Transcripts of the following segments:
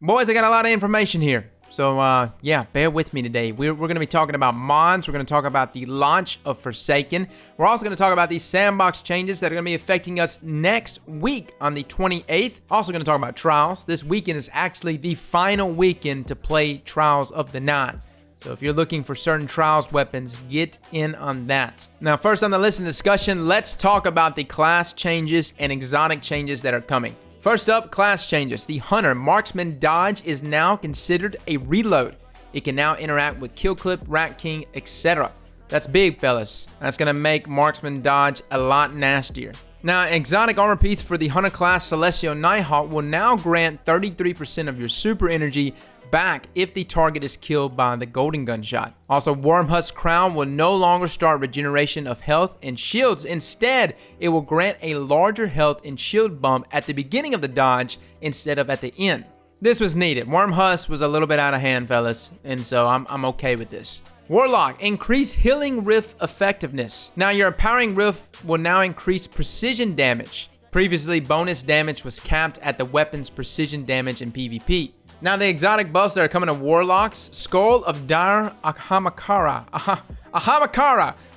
Boys, I got a lot of information here. So, yeah, bear with me today. We're going to be talking about mods. We're going to talk about the launch of Forsaken. We're also going to talk about these Sandbox changes that are going to be affecting us next week on the 28th. Also going to talk about Trials. This weekend is actually the final weekend to play Trials of the 9. So if you're looking for certain Trials weapons, get in on that. Now, first on the list in discussion, let's talk about the class changes and exotic changes that are coming. First up, class changes. The Hunter Marksman Dodge is now considered a reload. It can now interact with Kill Clip, Rat King, etc. That's big, fellas. That's going to make Marksman Dodge a lot nastier. Now, exotic armor piece for the Hunter class Celestial Nighthawk will now grant 33% of your super energy back if the target is killed by the golden gunshot. Also, Wormhusk Crown will no longer start regeneration of health and shields. Instead, it will grant a larger health and shield bump at the beginning of the dodge instead of at the end. This was needed. Wormhusk was a little bit out of hand, fellas, and so I'm okay with this. Warlock, increase healing rift effectiveness. Now, your empowering rift will now increase precision damage. Previously, bonus damage was capped at the weapon's precision damage in PvP. Now, the exotic buffs that are coming to Warlocks, Skull of Dire Ahamakara.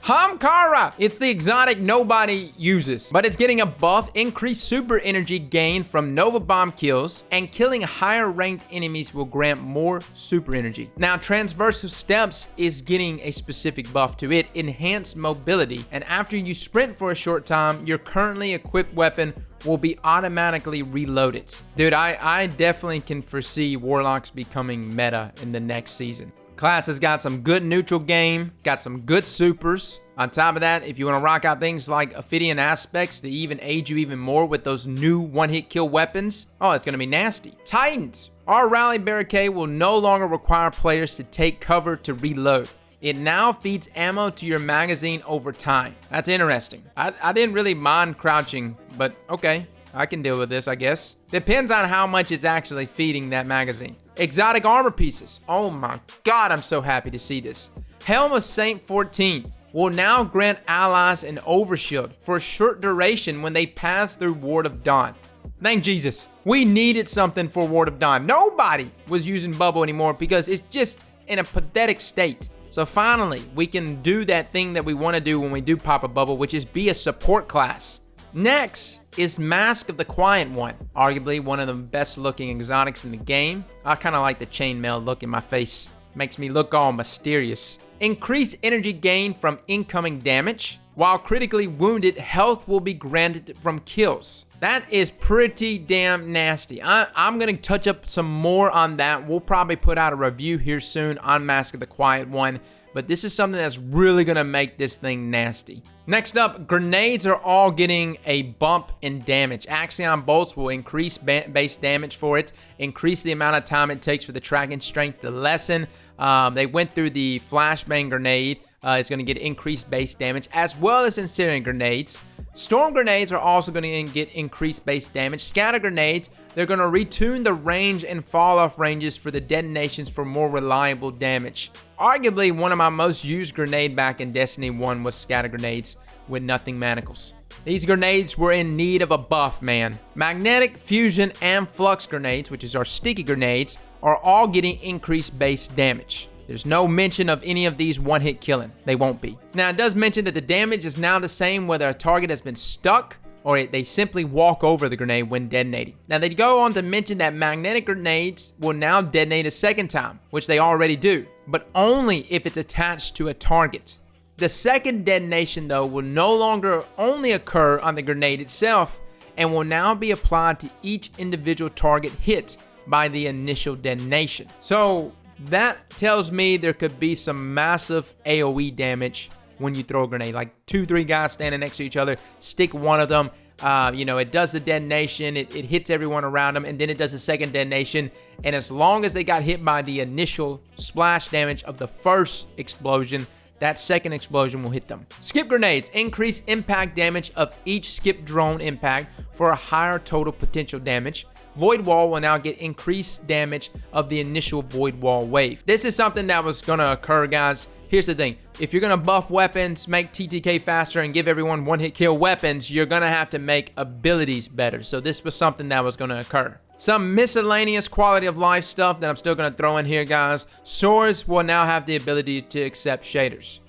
Hamkara! It's the exotic nobody uses, but it's getting a buff, increased super energy gain from Nova Bomb kills, and killing higher ranked enemies will grant more super energy. Now, Transversal Steps is getting a specific buff to it, enhanced mobility, and after you sprint for a short time, your currently equipped weapon will be automatically reloaded. Dude, I definitely can foresee Warlocks becoming meta in the next season. Class has got some good neutral game, got some good supers. On top of that, if you want to rock out things like Ophidian Aspects to even aid you even more with those new one-hit kill weapons, oh, it's going to be nasty. Titans. Our Rally Barricade will no longer require players to take cover to reload. It now feeds ammo to your magazine over time. That's interesting. I didn't really mind crouching, but okay, I can deal with this, I guess. Depends on how much it's actually feeding that magazine. Exotic armor pieces. Oh my god, I'm so happy to see this. Helm of Saint 14 will now grant allies an overshield for a short duration when they pass through Ward of Dawn. Thank Jesus. We needed something for Ward of Dawn. Nobody was using Bubble anymore because it's just in a pathetic state. So finally, we can do that thing that we want to do when we do pop a bubble, which is be a support class. Next is Mask of the Quiet One, arguably one of the best looking exotics in the game. I kind of like the chainmail look in my face. Makes me look all mysterious. Increase energy gain from incoming damage. While critically wounded, health will be granted from kills. That is pretty damn nasty. I'm going to touch up some more on that. We'll probably put out a review here soon on Mask of the Quiet One, but this is something that's really going to make this thing nasty. Next up, grenades are all getting a bump in damage. Axion bolts will increase base damage for it, increase the amount of time it takes for the tracking strength to lessen. They went through the flashbang grenade. It's going to get increased base damage, as well as incendiary grenades. Storm grenades are also going to get increased base damage. Scatter grenades, they're going to retune the range and fall-off ranges for the detonations for more reliable damage. Arguably, one of my most used grenade back in Destiny 1 was scatter grenades with nothing manacles. These grenades were in need of a buff, man. Magnetic, fusion, and flux grenades, which is our sticky grenades, are all getting increased base damage. There's no mention of any of these one-hit killing. They won't be. Now, it does mention that the damage is now the same whether a target has been stuck or they simply walk over the grenade when detonating. Now, they go on to mention that magnetic grenades will now detonate a second time, which they already do, but only if it's attached to a target. The second detonation, though, will no longer only occur on the grenade itself and will now be applied to each individual target hit by the initial detonation. So, that tells me there could be some massive AoE damage when you throw a grenade. Like 2-3 guys standing next to each other, stick one of them, it does the detonation, it hits everyone around them, and then it does a second detonation. And as long as they got hit by the initial splash damage of the first explosion, that second explosion will hit them. Skip grenades increase impact damage of each skip drone impact for a higher total potential damage. Void Wall will now get increased damage of the initial Void Wall wave. This is something that was going to occur, guys. here's the thing. If you're going to buff weapons, make TTK faster, and give everyone one-hit kill weapons, you're going to have to make abilities better. So this was something that was going to occur. Some miscellaneous quality of life stuff that I'm still going to throw in here, guys. Swords will now have the ability to accept shaders.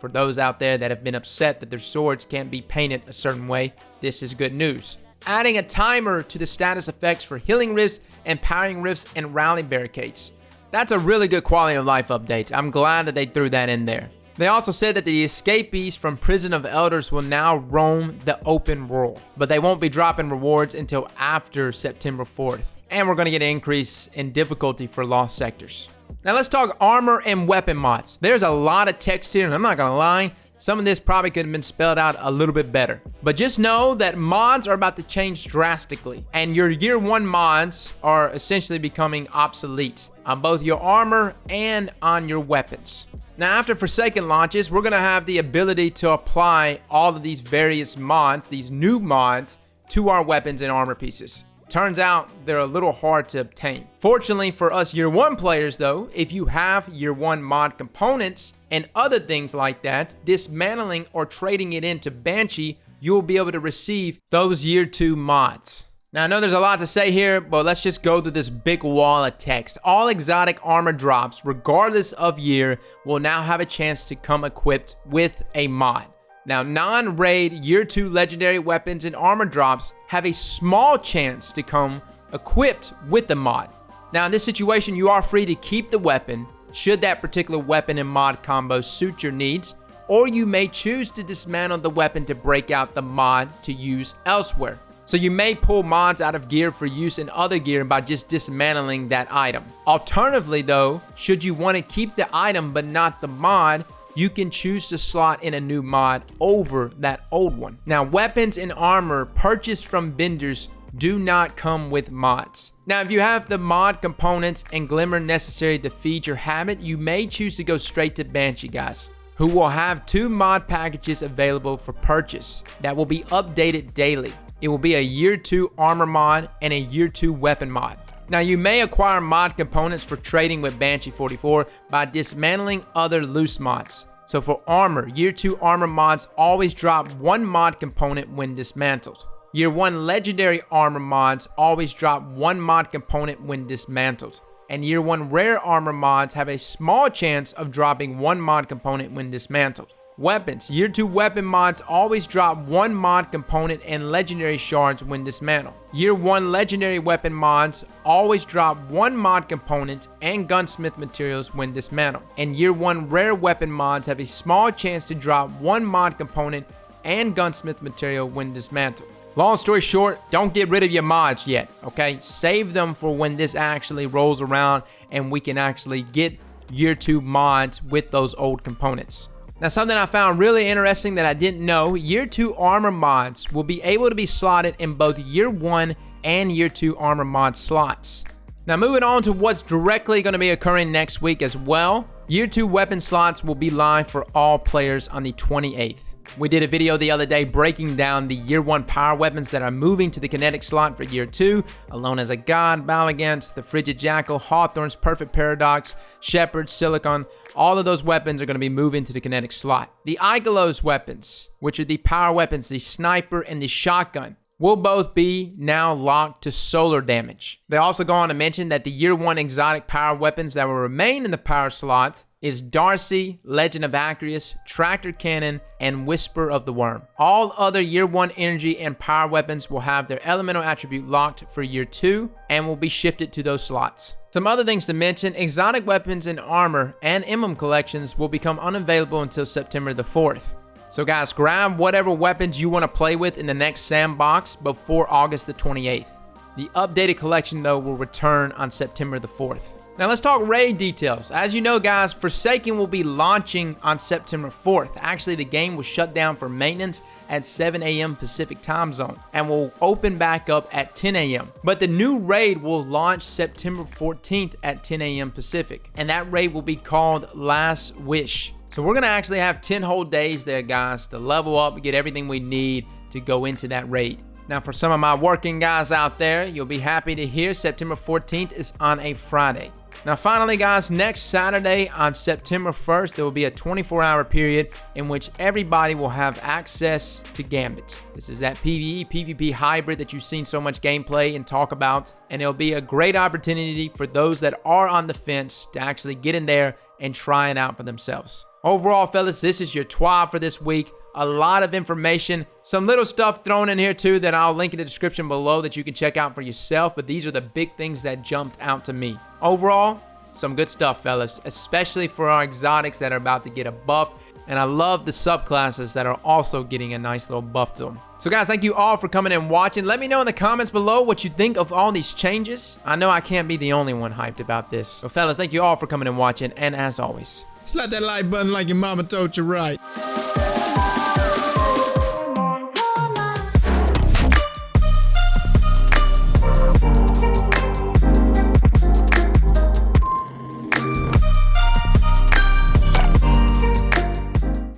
For those out there that have been upset that their swords can't be painted a certain way, this is good news. Adding a timer to the status effects for healing rifts, empowering rifts, and rally barricades. That's a really good quality of life update. I'm glad that they threw that in there. They also said that the escapees from Prison of Elders will now roam the open world, but they won't be dropping rewards until after September 4th. And we're going to get an increase in difficulty for lost sectors. Now let's talk armor and weapon mods. There's a lot of text here, and I'm not going to lie, some of this probably could have been spelled out a little bit better. But just know that mods are about to change drastically, and your year 1 mods are essentially becoming obsolete on both your armor and on your weapons. Now after Forsaken launches, we're going to have the ability to apply all of these various mods, these new mods, to our weapons and armor pieces. Turns out they're a little hard to obtain. Fortunately for us year 1 players though, if you have year 1 mod components and other things like that, dismantling or trading it into Banshee, you'll be able to receive those year 2 mods. Now I know there's a lot to say here, but let's just go through this big wall of text. All exotic armor drops, regardless of year, will now have a chance to come equipped with a mod. Now, non-raid year 2 legendary weapons and armor drops have a small chance to come equipped with the mod. Now, in this situation, you are free to keep the weapon should that particular weapon and mod combo suit your needs, or you may choose to dismantle the weapon to break out the mod to use elsewhere. So you may pull mods out of gear for use in other gear by just dismantling that item. Alternatively though, should you want to keep the item but not the mod, you can choose to slot in a new mod over that old one. Now, weapons and armor purchased from vendors do not come with mods. Now, if you have the mod components and glimmer necessary to feed your habit, you may choose to go straight to Banshee, guys, who will have 2 mod packages available for purchase that will be updated daily. It will be a year 2 armor mod and a year 2 weapon mod. Now, you may acquire mod components for trading with Banshee 44 by dismantling other loose mods. So for armor, year 2 armor mods always drop 1 mod component when dismantled. Year 1 legendary armor mods always drop 1 mod component when dismantled. And year 1 rare armor mods have a small chance of dropping 1 mod component when dismantled. Weapons, year 2 weapon mods always drop 1 mod component and legendary shards when dismantled. Year 1 legendary weapon mods always drop 1 mod component and gunsmith materials when dismantled. And year 1 rare weapon mods have a small chance to drop 1 mod component and gunsmith material when dismantled. Long story short, don't get rid of your mods yet, okay? Save them for when this actually rolls around and we can actually get year 2 mods with those old components. Now, something I found really interesting that I didn't know, year 2 armor mods will be able to be slotted in both year 1 and year 2 armor mod slots. Now, moving on to what's directly going to be occurring next week as well, year 2 weapon slots will be live for all players on the 28th. We did a video the other day breaking down the year 1 power weapons that are moving to the kinetic slot for year 2, Alone as a God, Balagant, the Frigid Jackal, Hawthorne's Perfect Paradox, Shepherd, Silicon. All of those weapons are going to be moving to the kinetic slot. The Igelos weapons, which are the power weapons, the sniper and the shotgun, will both be now locked to solar damage. They also go on to mention that the year 1 exotic power weapons that will remain in the power slot is Darcy, Legend of Acrius, Tractor Cannon, and Whisper of the Worm. All other year 1 energy and power weapons will have their elemental attribute locked for year 2 and will be shifted to those slots. Some other things to mention, exotic weapons and armor and emblem collections will become unavailable until September the 4th. So guys, grab whatever weapons you want to play with in the next Sandbox before August the 28th. The updated collection though will return on September the 4th. Now let's talk raid details. As you know guys, Forsaken will be launching on September 4th. Actually, the game will shut down for maintenance at 7 a.m. Pacific time zone and will open back up at 10 a.m. But the new raid will launch September 14th at 10 a.m. Pacific. And that raid will be called Last Wish. So we're gonna actually have 10 whole days there guys to level up, get everything we need to go into that raid. Now for some of my working guys out there, you'll be happy to hear September 14th is on a Friday. Now finally guys, next Saturday on September 1st, there will be a 24-hour period in which everybody will have access to Gambit. This is that PvE, PvP hybrid that you've seen so much gameplay and talk about, and it'll be a great opportunity for those that are on the fence to actually get in there and try it out for themselves. Overall, fellas, this is your TWAB for this week. A lot of information, some little stuff thrown in here too that I'll link in the description below that you can check out for yourself, but these are the big things that jumped out to me. Overall, some good stuff, fellas, especially for our exotics that are about to get a buff, and I love the subclasses that are also getting a nice little buff to them. So guys, thank you all for coming and watching. Let me know in the comments below what you think of all these changes. I know I can't be the only one hyped about this. So fellas, thank you all for coming and watching, and as always, slap that like button like your mama told you right.